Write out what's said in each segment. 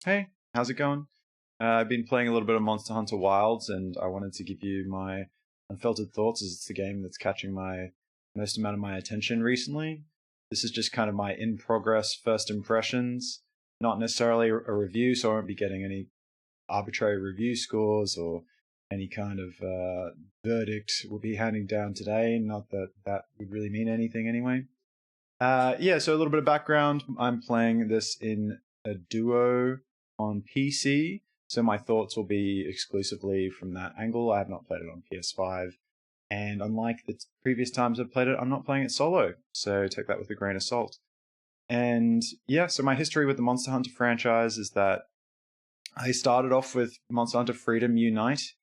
Hey, how's it going? I've been playing a little bit of Monster Hunter Wilds, and I wanted to give you my unfiltered thoughts as it's the game that's catching my most amount of my attention recently. This is just kind of my in progress first impressions, not necessarily a review, so I won't be getting any arbitrary review scores or any kind of verdict we'll be handing down today. Not that that would really mean anything anyway. Yeah, so a little bit of background. I'm playing this in a duo on PC, so my thoughts will be exclusively from that angle. I have not played it on PS5, and unlike the previous times I've played it, I'm not playing it solo, so take that with a grain of salt. And yeah, so my history with the Monster Hunter franchise is that I started off with Monster Hunter Freedom Unite,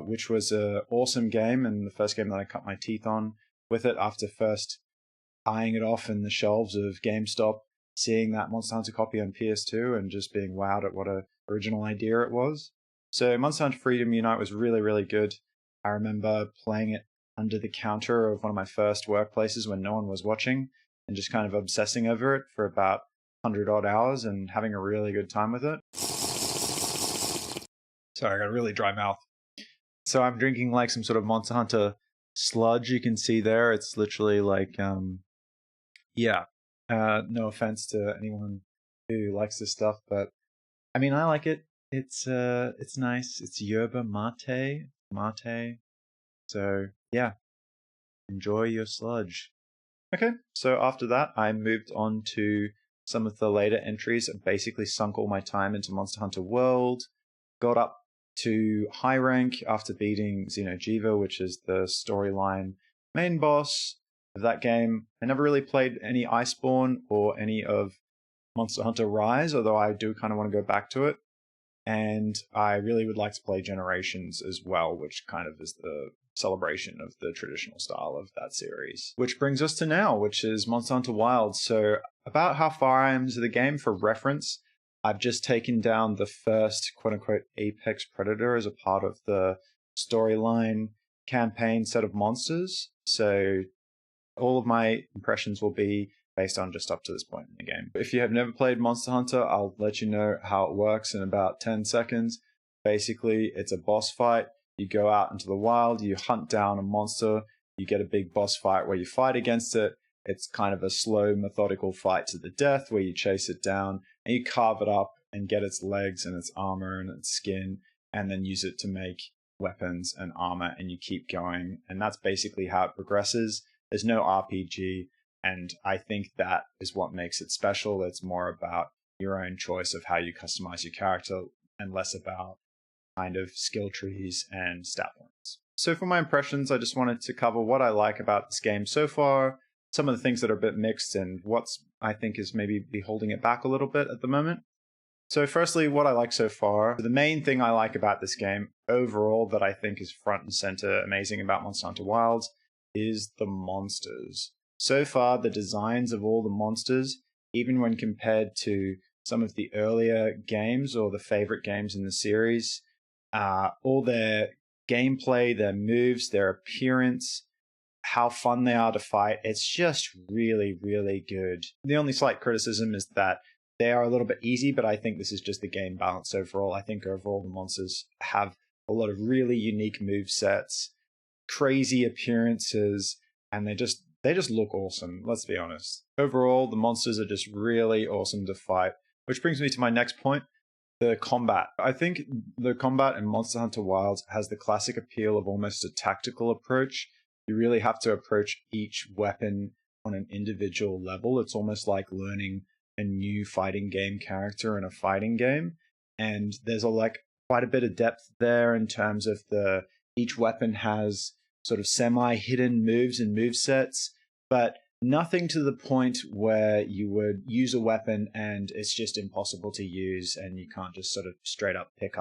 which was an awesome game and the first game that I cut my teeth on with it after first eyeing it off in the shelves of GameStop, seeing that Monster Hunter copy on PS2 and just being wowed at what a original idea it was. So Monster Hunter Freedom Unite was really, really good. I remember playing it under the counter of one of my first workplaces when no one was watching and just kind of obsessing over it for about 100 odd hours and having a really good time with it. Sorry, I got a really dry mouth. So I'm drinking like some sort of Monster Hunter sludge you can see there. It's literally like yeah, no offense to anyone who likes this stuff, but I mean, I like it. It's nice. It's yerba mate. So yeah, enjoy your sludge. Okay, so after that, I moved on to some of the later entries. I basically sunk all my time into Monster Hunter World. Got up to high rank after beating Xeno'jiiva, which is the storyline main boss of that game. I never really played any Iceborne or any of Monster Hunter Rise, although I do kind of want to go back to it. And I really would like to play Generations as well, which kind of is the celebration of the traditional style of that series. Which brings us to now, which is Monster Hunter Wilds. So about how far I am into the game, for reference, I've just taken down the first quote-unquote Apex Predator as a part of the storyline campaign set of monsters. So all of my impressions will be based on just up to this point in the game. If you have never played Monster Hunter, I'll let you know how it works in about 10 seconds. Basically, it's a boss fight. You go out into the wild, you hunt down a monster, you get a big boss fight where you fight against it. It's kind of a slow, methodical fight to the death where you chase it down and you carve it up and get its legs and its armor and its skin and then use it to make weapons and armor, and you keep going. And that's basically how it progresses. There's no RPG, and I think that is what makes it special. It's more about your own choice of how you customize your character and less about kind of skill trees and stat points. So for my impressions, I just wanted to cover what I like about this game so far, some of the things that are a bit mixed, and what's I think is maybe be holding it back a little bit at the moment. So firstly, what I like so far. The main thing I like about this game overall that I think is front and center amazing about Monster Hunter Wilds is the monsters. So far, the designs of all the monsters, even when compared to some of the earlier games or the favorite games in the series, all their gameplay, their moves, their appearance, how fun they are to fight, it's just really, really good. The only slight criticism is that they are a little bit easy, but I think this is just the game balance overall. I think overall the monsters have a lot of really unique move sets, crazy appearances, and they just look awesome, let's be honest. Overall, the monsters are just really awesome to fight, which brings me to my next point, the combat. I think the combat in Monster Hunter Wilds has the classic appeal of almost a tactical approach. You really have to approach each weapon on an individual level. It's almost like learning a new fighting game character in a fighting game, and there's quite a bit of depth there in terms of each weapon has sort of semi-hidden moves and move sets, but nothing to the point where you would use a weapon and it's just impossible to use and you can't just sort of straight up pick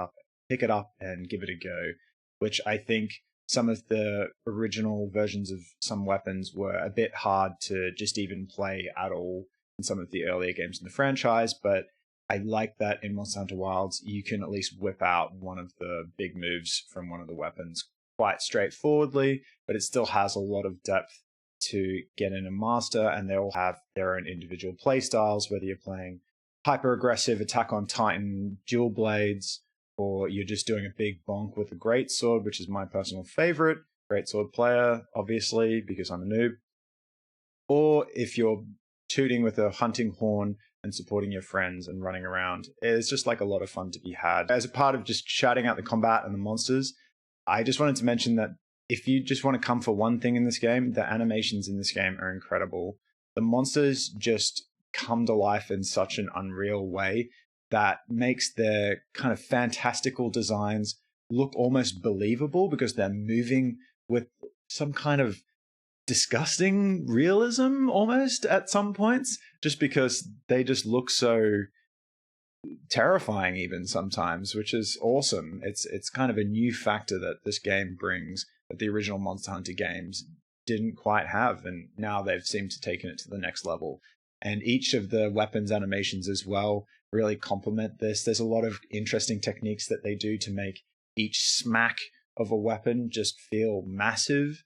it up and give it a go, which I think some of the original versions of some weapons were a bit hard to just even play at all in some of the earlier games in the franchise, but I like that in Monster Hunter Wilds, you can at least whip out one of the big moves from one of the weapons quite straightforwardly, but it still has a lot of depth to get in and master, and they all have their own individual play styles, whether you're playing hyper aggressive attack on Titan dual blades, or you're just doing a big bonk with a greatsword, which is my personal favorite. Greatsword player, obviously, because I'm a noob. Or if you're tooting with a hunting horn and supporting your friends and running around. It's just like a lot of fun to be had. As a part of just shouting out the combat and the monsters, I just wanted to mention that if you just want to come for one thing in this game, the animations in this game are incredible. The monsters just come to life in such an unreal way that makes their kind of fantastical designs look almost believable because they're moving with some kind of disgusting realism almost at some points, just because they just look so terrifying even sometimes, which is awesome. It's kind of a new factor that this game brings that the original Monster Hunter games didn't quite have, and now they've seemed to taken it to the next level. And each of the weapons animations as well really complement this. There's a lot of interesting techniques that they do to make each smack of a weapon just feel massive,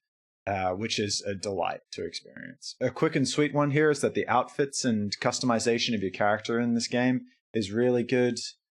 which is a delight to experience. A quick and sweet one here is that the outfits and customization of your character in this game is really good.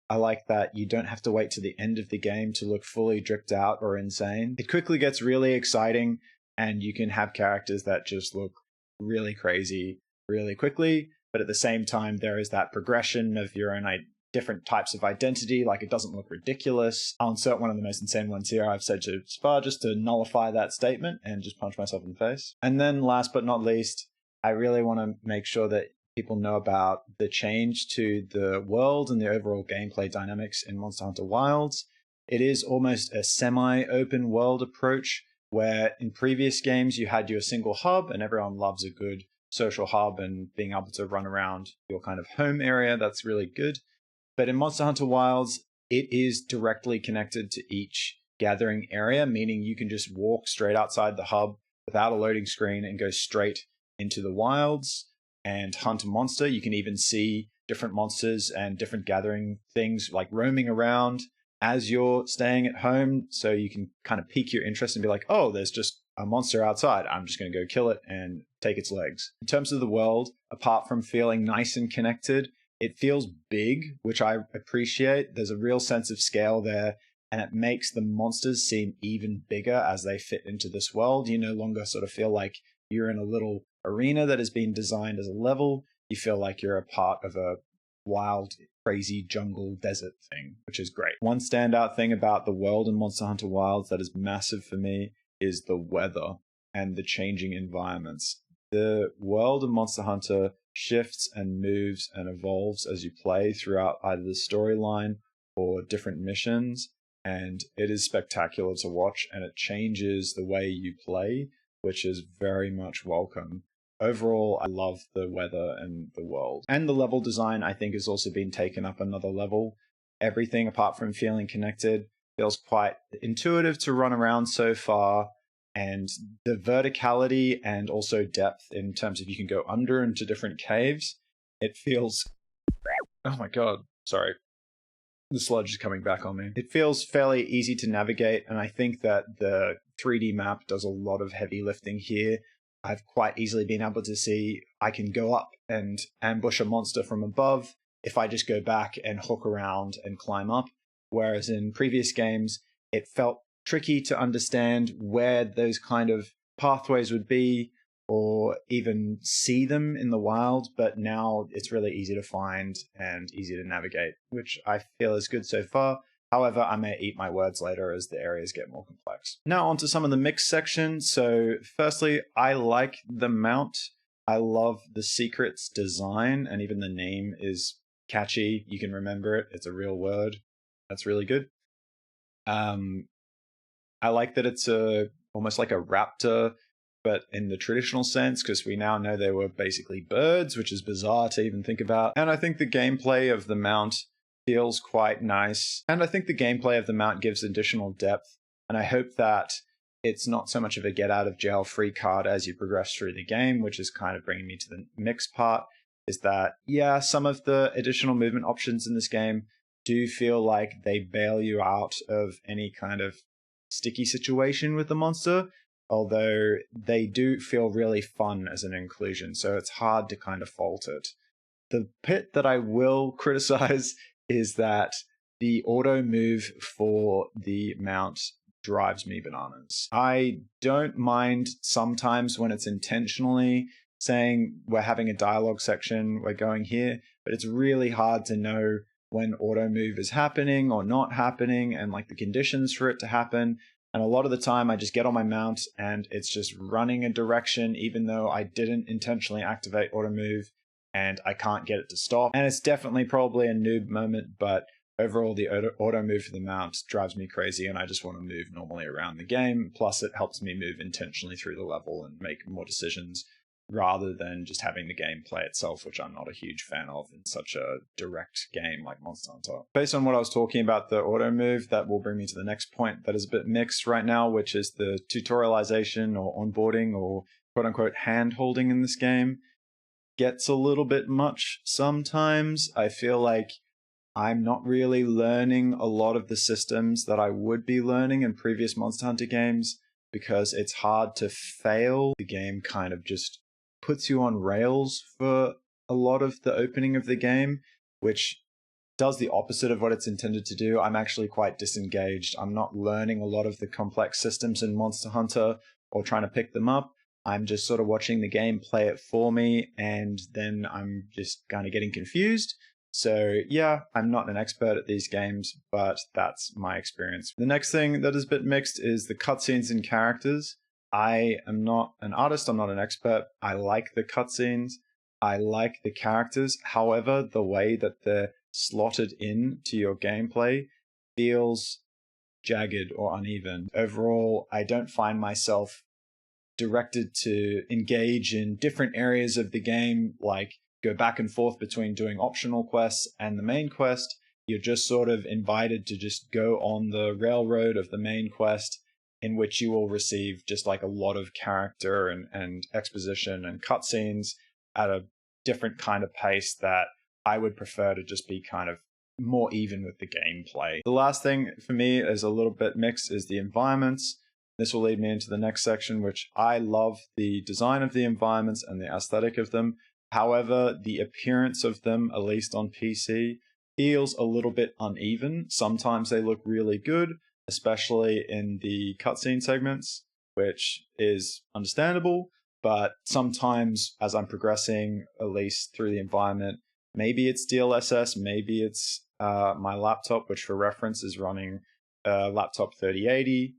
I like that you don't have to wait to the end of the game to look fully dripped out or insane. It quickly gets really exciting, and you can have characters that just look really crazy really quickly, but at the same time, there is that progression of your own different types of identity, like it doesn't look ridiculous. I'll insert one of the most insane ones here I've said so far just to nullify that statement and just punch myself in the face. And then last but not least, I really want to make sure that people know about the change to the world and the overall gameplay dynamics in Monster Hunter Wilds. It is almost a semi-open world approach, where in previous games you had your single hub, and everyone loves a good social hub and being able to run around your kind of home area. That's really good. But in Monster Hunter Wilds, it is directly connected to each gathering area, meaning you can just walk straight outside the hub without a loading screen and go straight into the wilds and hunt a monster. You can even see different monsters and different gathering things like roaming around as you're staying at home. So you can kind of pique your interest and be like, oh, there's just a monster outside. I'm just going to go kill it and take its legs. In terms of the world, apart from feeling nice and connected, it feels big, which I appreciate. There's a real sense of scale there, and it makes the monsters seem even bigger as they fit into this world. You no longer sort of feel like you're in a little arena that has been designed as a level. You feel like you're a part of a wild, crazy jungle desert thing, which is great. One standout thing about the world in Monster Hunter Wilds that is massive for me is the weather and the changing environments. The world of Monster Hunter shifts and moves and evolves as you play throughout either the storyline or different missions, and it is spectacular to watch, and it changes the way you play, which is very much welcome. Overall, I love the weather and the world. And the level design, I think, has also been taken up another level. Everything, apart from feeling connected, feels quite intuitive to run around so far. And the verticality and also depth in terms of you can go under into different caves, it feels... Oh my god, sorry. The sludge is coming back on me. It feels fairly easy to navigate, and I think that the 3D map does a lot of heavy lifting here. I've quite easily been able to see I can go up and ambush a monster from above if I just go back and hook around and climb up, whereas in previous games, it felt tricky to understand where those kind of pathways would be or even see them in the wild, but now it's really easy to find and easy to navigate, which I feel is good so far. However, I may eat my words later as the areas get more complex. Now onto some of the mix section. So firstly, I like the mount. I love the secret's design, and even the name is catchy. You can remember it. It's a real word. That's really good. I like that it's almost like a raptor, but in the traditional sense, because we now know they were basically birds, which is bizarre to even think about. And I think the gameplay of the mount feels quite nice. And I think the gameplay of the mount gives additional depth. And I hope that it's not so much of a get out of jail free card as you progress through the game, which is kind of bringing me to the mix part, is that, yeah, some of the additional movement options in this game do feel like they bail you out of any kind of sticky situation with the monster, although they do feel really fun as an inclusion, so it's hard to kind of fault it. The bit that I will criticize is that the auto move for the mount drives me bananas. I don't mind sometimes when it's intentionally saying we're having a dialogue section, we're going here, but it's really hard to know when auto move is happening or not happening and like the conditions for it to happen. And a lot of the time I just get on my mount and it's just running a direction even though I didn't intentionally activate auto move and I can't get it to stop. And it's definitely probably a noob moment, but overall the auto move for the mount drives me crazy and I just want to move normally around the game. Plus it helps me move intentionally through the level and make more decisions rather than just having the game play itself, which I'm not a huge fan of in such a direct game like Monster Hunter. Based on what I was talking about the auto move, that will bring me to the next point that is a bit mixed right now, which is the tutorialization or onboarding or quote unquote hand holding in this game gets a little bit much sometimes. I feel like I'm not really learning a lot of the systems that I would be learning in previous Monster Hunter games because it's hard to fail. The game kind of just puts you on rails for a lot of the opening of the game, which does the opposite of what it's intended to do. I'm actually quite disengaged. I'm not learning a lot of the complex systems in Monster Hunter or trying to pick them up. I'm just sort of watching the game play it for me, and then I'm just kind of getting confused. So yeah, I'm not an expert at these games, but that's my experience. The next thing that is a bit mixed is the cutscenes and characters. I am not an artist, I'm not an expert. I like the cutscenes, I like the characters. However, the way that they're slotted in to your gameplay feels jagged or uneven. Overall, I don't find myself directed to engage in different areas of the game, like go back and forth between doing optional quests and the main quest. You're just sort of invited to just go on the railroad of the main quest, in which you will receive just like a lot of character and exposition and cutscenes at a different kind of pace that I would prefer to just be kind of more even with the gameplay. The last thing for me is a little bit mixed is the environments. This will lead me into the next section, which I love the design of the environments and the aesthetic of them. However, the appearance of them, at least on PC, feels a little bit uneven. Sometimes they look really good, especially in the cutscene segments, which is understandable. But sometimes as I'm progressing, at least through the environment, maybe it's DLSS, maybe it's my laptop, which for reference is running laptop 3080.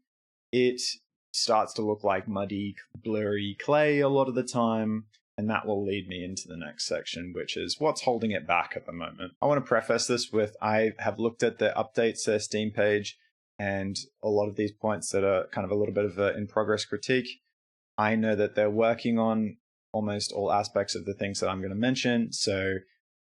It starts to look like muddy, blurry clay a lot of the time. And that will lead me into the next section, which is what's holding it back at the moment. I want to preface this with I have looked at the updates, their Steam page, and a lot of these points that are kind of a little bit of an in-progress critique. I know that they're working on almost all aspects of the things that I'm going to mention, so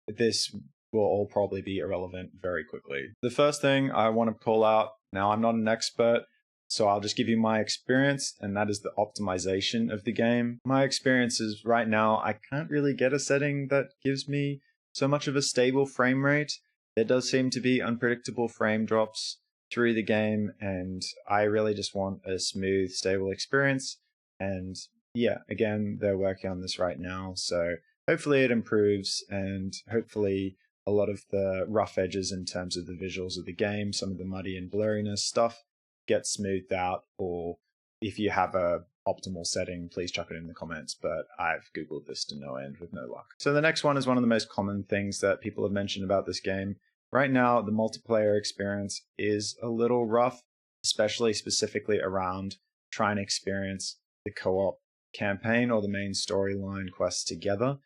this will all probably be irrelevant very quickly. The first thing I want to call out, now I'm not an expert, so I'll just give you my experience, and that is the optimization of the game. My experience is right now, I can't really get a setting that gives me so much of a stable frame rate. There does seem to be unpredictable frame drops through the game, and I really just want a smooth, stable experience. And yeah, again, they're working on this right now, so hopefully it improves, and hopefully a lot of the rough edges in terms of the visuals of the game, some of the muddy and blurriness stuff, get smoothed out, or if you have a optimal setting, please chuck it in the comments, but I've Googled this to no end with no luck. So the next one is one of the most common things that people have mentioned about this game. Right now, the multiplayer experience is a little rough, especially specifically around trying to experience the co-op campaign or the main storyline quests together.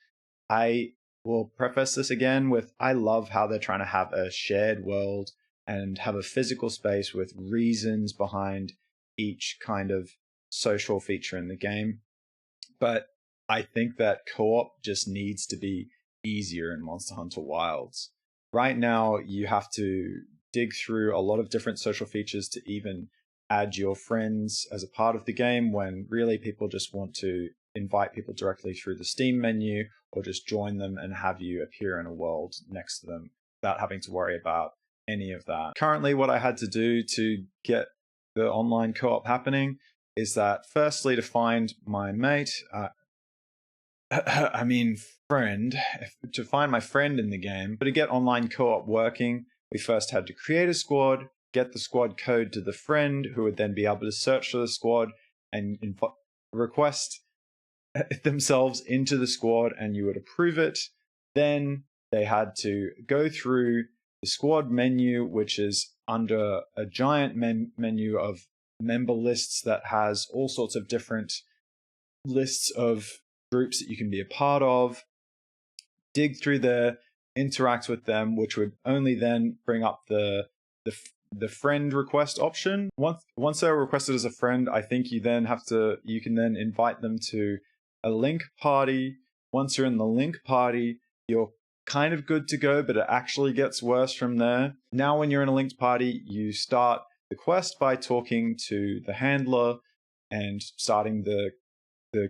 I will preface this again with I love how they're trying to have a shared world and have a physical space with reasons behind each kind of social feature in the game. But I think that co-op just needs to be easier in Monster Hunter Wilds. Right now, you have to dig through a lot of different social features to even add your friends as a part of the game, when really people just want to invite people directly through the Steam menu or just join them and have you appear in a world next to them without having to worry about any of that. Currently, what I had to do to get the online co-op happening is that firstly, to find my mate, I mean, friend, to find my friend in the game, but to get online co-op working, we first had to create a squad, get the squad code to the friend, who would then be able to search for the squad and request themselves into the squad, and you would approve it. Then they had to go through the squad menu, which is under a giant menu of member lists that has all sorts of different lists of groups that you can be a part of, dig through there, interact with them, which would only then bring up the friend request option. Once they're requested as a friend, I think you can then invite them to a link party. Once you're in the link party, you're kind of good to go, but it actually gets worse from there. Now, when you're in a linked party, you start the quest by talking to the handler and starting the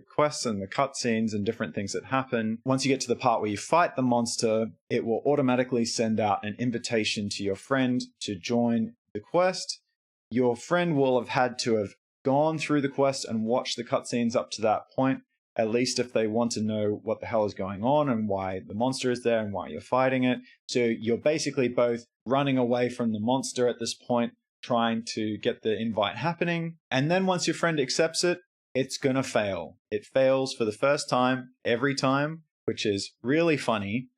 quests and the cutscenes and different things that happen. Once you get to the part where you fight the monster, it will automatically send out an invitation to your friend to join the quest. Your friend will have had to have gone through the quest and watched the cutscenes up to that point, at least if they want to know what the hell is going on and why the monster is there and why you're fighting it. So you're basically both running away from the monster at this point, trying to get the invite happening. And then once your friend accepts it, it's going to fail. It fails for the first time, every time, which is really funny.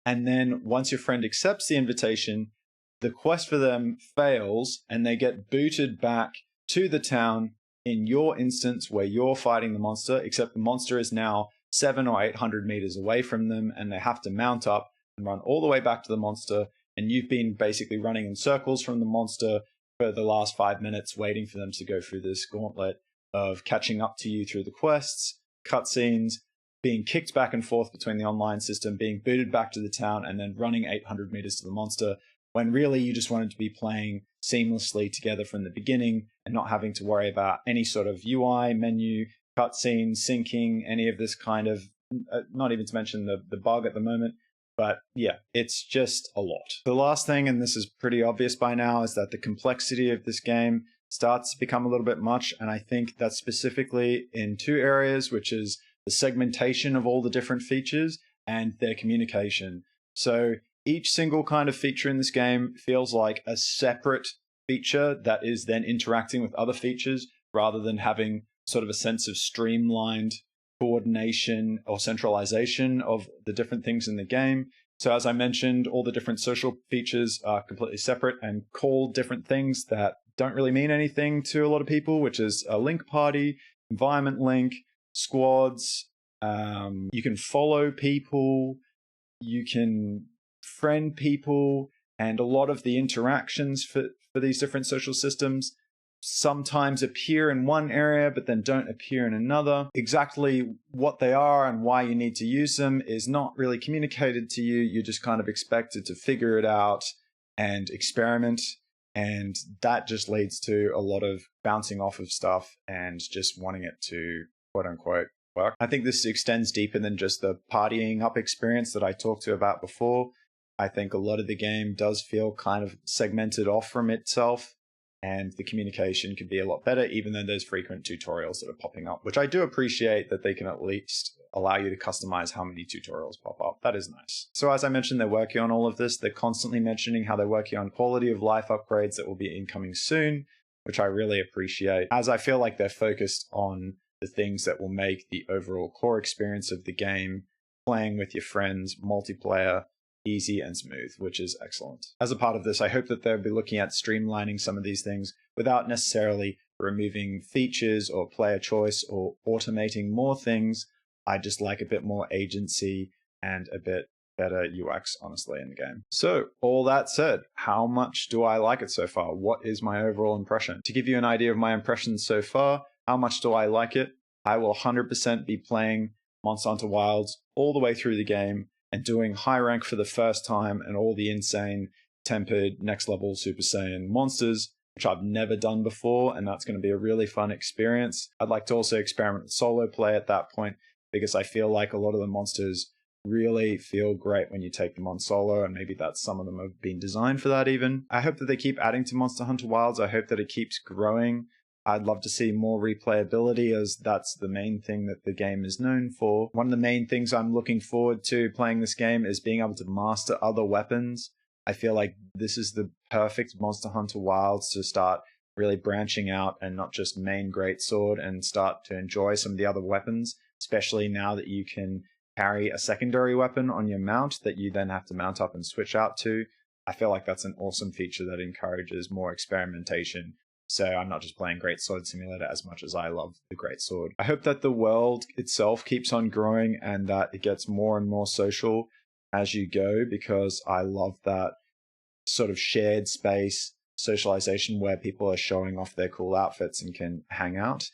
And then once your friend accepts the invitation, the quest for them fails and they get booted back to the town in your instance where you're fighting the monster, except the monster is now 700 or 800 meters away from them and they have to mount up and run all the way back to the monster. And you've been basically running in circles from the monster for the last 5 minutes, waiting for them to go through this gauntlet of catching up to you through the quests, cutscenes, being kicked back and forth between the online system, being booted back to the town, and then running 800 meters to the monster, when really you just wanted to be playing seamlessly together from the beginning and not having to worry about any sort of UI, menu, cutscenes, syncing, any of this kind of, not even to mention the bug at the moment. But yeah, it's just a lot. The last thing, and this is pretty obvious by now, is that the complexity of this game starts to become a little bit much, and I think that's specifically in two areas, which is the segmentation of all the different features and their communication. So each single kind of feature in this game feels like a separate feature that is then interacting with other features rather than having sort of a sense of streamlined coordination or centralization of the different things in the game. So as I mentioned, all the different social features are completely separate and call different things that don't really mean anything to a lot of people, which is a link party, environment link, squads. You can follow people, you can friend people, and a lot of the interactions for these different social systems sometimes appear in one area but then don't appear in another. Exactly what they are and why you need to use them is not really communicated to you. You're just kind of expected to figure it out and experiment, and that just leads to a lot of bouncing off of stuff and just wanting it to quote unquote work. I think this extends deeper than just the partying up experience that I talked to about before. I think a lot of the game does feel kind of segmented off from itself, and the communication could be a lot better, even though there's frequent tutorials that are popping up, which I do appreciate that they can at least allow you to customize how many tutorials pop up. That is nice. So as I mentioned, they're working on all of this. They're constantly mentioning how they're working on quality of life upgrades that will be incoming soon, which I really appreciate, as I feel like they're focused on the things that will make the overall core experience of the game, playing with your friends, multiplayer, easy and smooth, which is excellent. As a part of this, I hope that they'll be looking at streamlining some of these things without necessarily removing features or player choice or automating more things. I just like a bit more agency and a bit better UX, honestly, in the game. So, all that said, how much do I like it so far? What is my overall impression? To give you an idea of my impressions so far, how much do I like it? I will 100% be playing Monster Hunter Wilds all the way through the game and doing high rank for the first time and all the insane tempered next level Super Saiyan monsters, which I've never done before, and that's going to be a really fun experience. I'd like to also experiment with solo play at that point, because I feel like a lot of the monsters really feel great when you take them on solo, and maybe that some of them have been designed for that even. I hope that they keep adding to Monster Hunter Wilds. I hope that it keeps growing I'd love to see more replayability, as that's the main thing that the game is known for. One of the main things I'm looking forward to playing this game is being able to master other weapons. I feel like this is the perfect Monster Hunter Wilds to start really branching out and not just main greatsword, and start to enjoy some of the other weapons, especially now that you can carry a secondary weapon on your mount that you then have to mount up and switch out to. I feel like that's an awesome feature that encourages more experimentation. So I'm not just playing Greatsword Simulator as much as I love the Greatsword. I hope that the world itself keeps on growing and that it gets more and more social as you go, because I love that sort of shared space socialization where people are showing off their cool outfits and can hang out.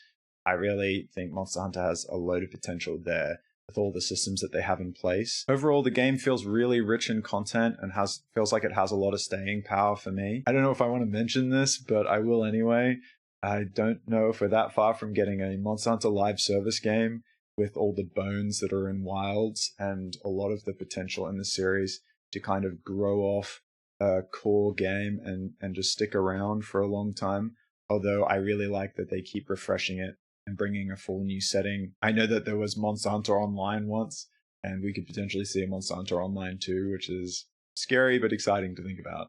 I really think Monster Hunter has a load of potential there with all the systems that they have in place. Overall, the game feels really rich in content and feels like it has a lot of staying power for me. I don't know if I want to mention this, but I will anyway. I don't know if we're that far from getting a Monster Hunter live service game with all the bones that are in Wilds and a lot of the potential in the series to kind of grow off a core game and just stick around for a long time. Although I really like that they keep refreshing it and bringing a full new setting. I know that there was Monster Hunter Online once, and we could potentially see a Monster Hunter Online 2, which is scary but exciting to think about.